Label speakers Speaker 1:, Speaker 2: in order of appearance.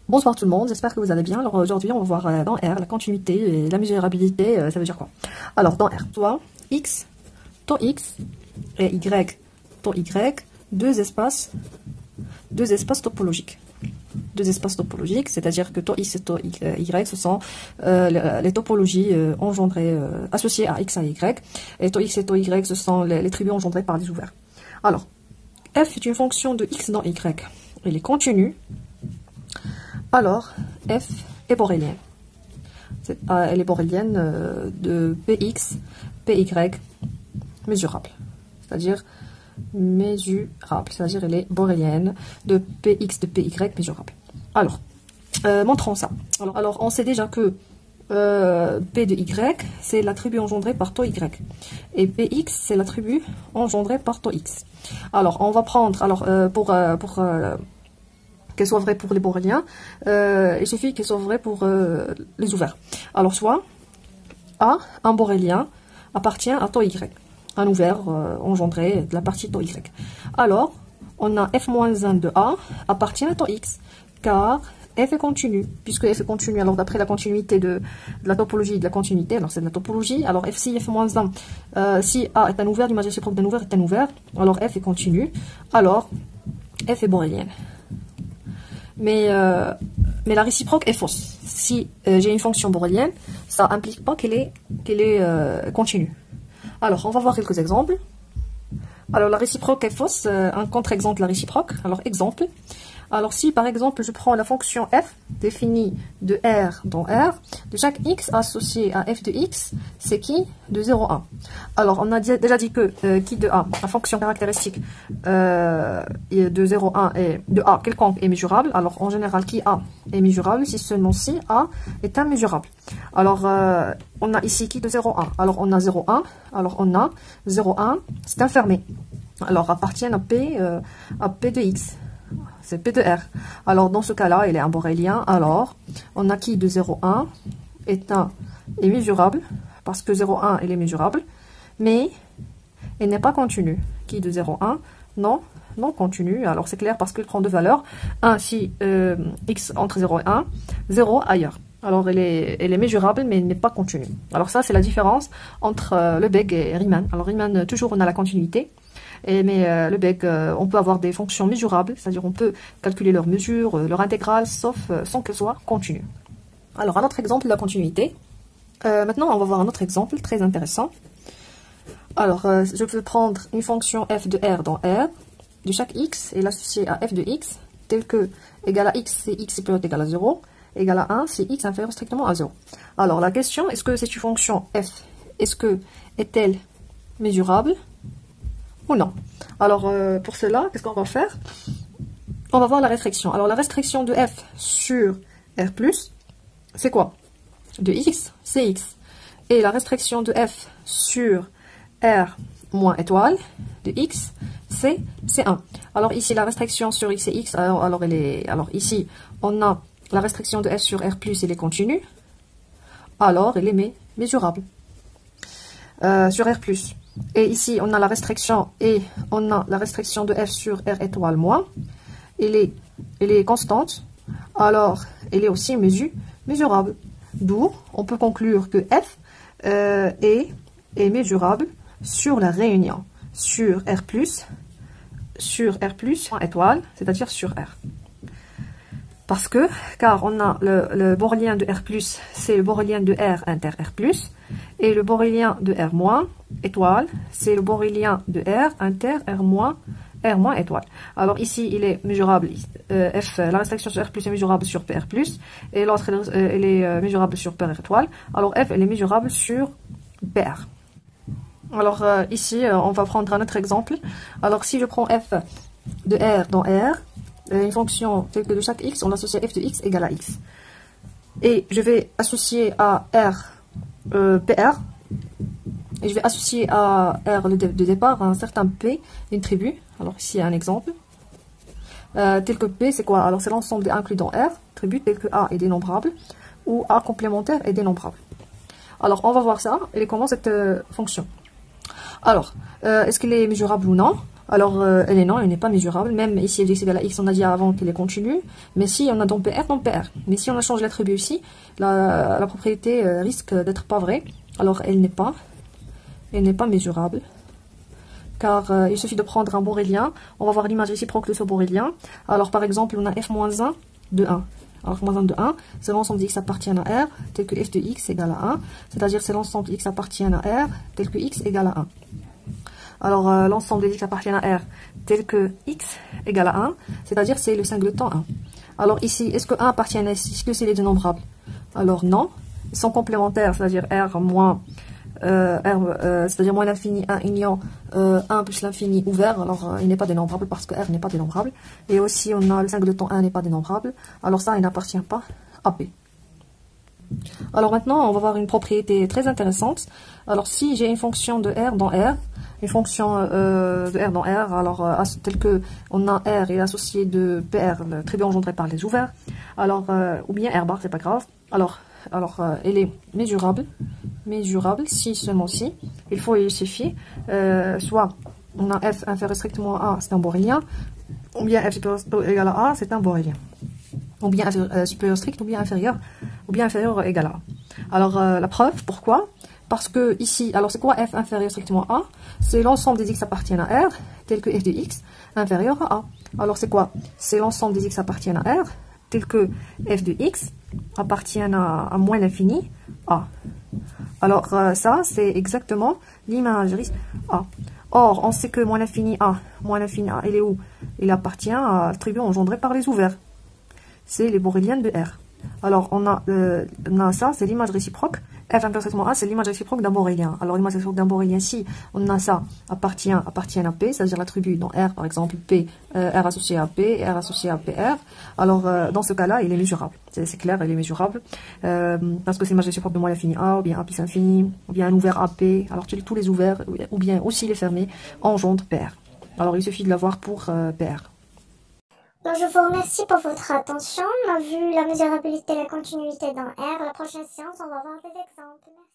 Speaker 1: Bonsoir tout le monde, j'espère que vous allez bien. Alors aujourd'hui on va voir dans R la continuité et la mesurabilité, ça veut dire quoi? Alors dans R, toi, X, ton X et Y, ton Y, deux espaces topologiques. Deux espaces topologiques, c'est-à-dire que ton X et ton Y, ce sont les topologies engendrées, associées à X et Y, et ton X et ton Y, ce sont les tribus engendrées par les ouverts. Alors, f est une fonction de X dans Y, elle est continue. Alors, f est borélienne. Elle est borélienne de Px, Py mesurable. C'est-à-dire elle est borélienne de Px de Py mesurable. Alors, montrons ça. Alors, on sait déjà que P de Y, c'est l'attribut engendré par taux Y. Et Px, c'est l'attribut engendré par taux X. Alors, on va prendre, pour qu'elle soit vraie pour les boréliens, il suffit qu'elle soit vraie pour les ouverts. Alors, soit A, un borélien, appartient à taux Y, un ouvert engendré de la partie taux Y. Alors, on a f-1 de A appartient à taux X, car f est continu. Puisque f est continu, alors d'après la continuité de la topologie de la continuité, alors c'est de la topologie, alors f si f-1, si A est un ouvert, l'image réciproque d'un ouvert est un ouvert, alors f est continu, alors f est borélienne. Mais la réciproque est fausse. Si j'ai une fonction borélienne, ça implique pas qu'elle est continue. Alors, on va voir quelques exemples. Alors, la réciproque est fausse. Un contre-exemple de la réciproque. Alors, exemple. Alors, si par exemple, je prends la fonction f définie de R dans R, de chaque x associé à f de x, c'est qui de 0 à 1. Alors, on a déjà dit que qui de A, la fonction caractéristique de 0 à 1 et de A quelconque est mesurable. Alors, en général, qui A est mesurable si seulement si A est immesurable. Alors, on a ici qui de 0 à 1. Alors, on a 0 1. Alors, on a 0 1, c'est enfermé. Alors, appartient à P de x. C'est P de R. Alors, dans ce cas-là, il est un borélien. Alors, on a qui de 0,1 est mesurable, parce que 0,1, il est mesurable, mais il n'est pas continu. Qui de 0,1, non continu. Alors, c'est clair parce qu'il prend deux valeurs. 1 si x entre 0 et 1, 0 ailleurs. Alors, elle est mesurable, mais elle n'est pas continue. Alors, ça, c'est la différence entre le Beg et Riemann. Alors, Riemann, toujours, on a la continuité. Mais le Beg, on peut avoir des fonctions mesurables, c'est-à-dire on peut calculer leur mesure, leur intégrale, sauf sans qu'elle soit continue. Alors, un autre exemple de la continuité. Maintenant, on va voir un autre exemple très intéressant. Alors, je peux prendre une fonction f de R dans R, de chaque x, et l'associer à f de x, tel que égal à x si x est égal à 0, égal à 1 si x inférieur strictement à 0. Alors, la question, est-ce que c'est une fonction f, est-elle mesurable ou non? Alors, pour cela, qu'est-ce qu'on va faire? On va voir la restriction. Alors, la restriction de f sur R+, c'est quoi? De x, c'est x. Et la restriction de f sur R moins étoile, de x, c'est 1. Alors, ici, la restriction sur x et x, alors ici, on a la restriction de f sur R+, elle est continue. Alors, elle est mesurable. Sur R+. Et ici, on a la restriction et on a la restriction de f sur R étoile moins. Elle est constante. Alors, elle est aussi mesurable. D'où, on peut conclure que f est mesurable sur la réunion. Sur R+, moins étoile, c'est-à-dire sur R. Car on a le borélien de R+, c'est le borélien de R inter R+, et le borélien de R- étoile, c'est le borélien de R inter R- étoile. Alors ici, il est mesurable, la restriction sur R+, est mesurable sur PR+, et l'autre, elle est mesurable sur PR étoile. Alors f, elle est mesurable sur PR. Alors ici, on va prendre un autre exemple. Alors si je prends f de R dans R, une fonction telle que de chaque x, on associe f de x égale à x. Et je vais associer à R PR, et je vais associer à R de départ un certain P, une tribu. Alors ici, un exemple. Tel que P, c'est quoi? Alors c'est l'ensemble des inclus dans R, tribu tel que A est dénombrable, ou A complémentaire est dénombrable. Alors on va voir ça, et comment cette fonction. Alors, est-ce qu'elle est mesurable ou non? Alors, elle est non, elle n'est pas mesurable. Même ici, f de x égale à x, on a dit avant qu'elle est continue. Mais si on a donc PR, donc PR. Mais si on a changé l'attribut ici, la propriété risque d'être pas vraie. Alors, elle n'est pas mesurable. Car il suffit de prendre un borélien. On va voir l'image réciproque de ce borélien. Alors, par exemple, on a f-1 de 1. Alors, f-1 de 1, c'est l'ensemble de x appartiennent à R, tel que f de x égale à 1. C'est-à-dire, c'est l'ensemble de x appartiennent à R, tel que x égale à 1. Alors, l'ensemble de x appartiennent à R, tel que x égale à 1. C'est-à-dire, c'est le singleton 1. Alors, ici, est-ce que 1 appartient à S? Est-ce que c'est les dénombrables? Alors, non. Ils sont complémentaires, c'est-à-dire R moins... c'est-à-dire moins l'infini 1 union 1 plus l'infini ouvert, alors il n'est pas dénombrable parce que R n'est pas dénombrable. Et aussi on a le singleton 1 n'est pas dénombrable, alors ça il n'appartient pas à P. Alors maintenant on va voir une propriété très intéressante. Alors si j'ai une fonction de R dans R, une fonction de R dans R, alors telle que on a R est associé de PR, le tribut engendré par les ouverts, alors ou bien R bar, c'est pas grave. Alors elle est mesurable si seulement si. Il faut y suffire. Soit on a f inférieur strictement à A, c'est un borélien, ou bien f supérieur égal à A, c'est un borélien. Ou bien supérieur strict, ou bien inférieur égal à A. Alors la preuve, pourquoi? Parce que ici, alors c'est quoi f inférieur strictement à A? C'est l'ensemble des x appartiennent à R, tel que f de x inférieur à A. Alors c'est quoi? C'est l'ensemble des x appartiennent à R, tel que f de x appartiennent à moins l'infini A. Alors ça, c'est exactement l'imagerie A. Or, on sait que moins l'infini A, il est où? Il appartient à l'attribut engendré par les ouverts. C'est les boréliennes de R. Alors, on a ça, c'est l'image réciproque. F imperfectement A, c'est l'image réciproque d'un borélien. Alors, l'image réciproque d'un borélien, si on a ça, appartient à P, c'est-à-dire l'attribut dans R, par exemple, P, R associé à P, R associé à PR. Alors, dans ce cas-là, il est mesurable. C'est clair, il est mesurable. Parce que c'est l'image réciproque de moins l'infini A, ou bien A plus infini, ou bien un ouvert AP. Alors, tous les ouverts, ou bien aussi les fermés, engendrent PR. Alors, il suffit de l'avoir pour PR.
Speaker 2: Donc, je vous remercie pour votre attention. On a vu la mesurabilité et la continuité dans R. La prochaine séance, on va voir des exemples. Merci.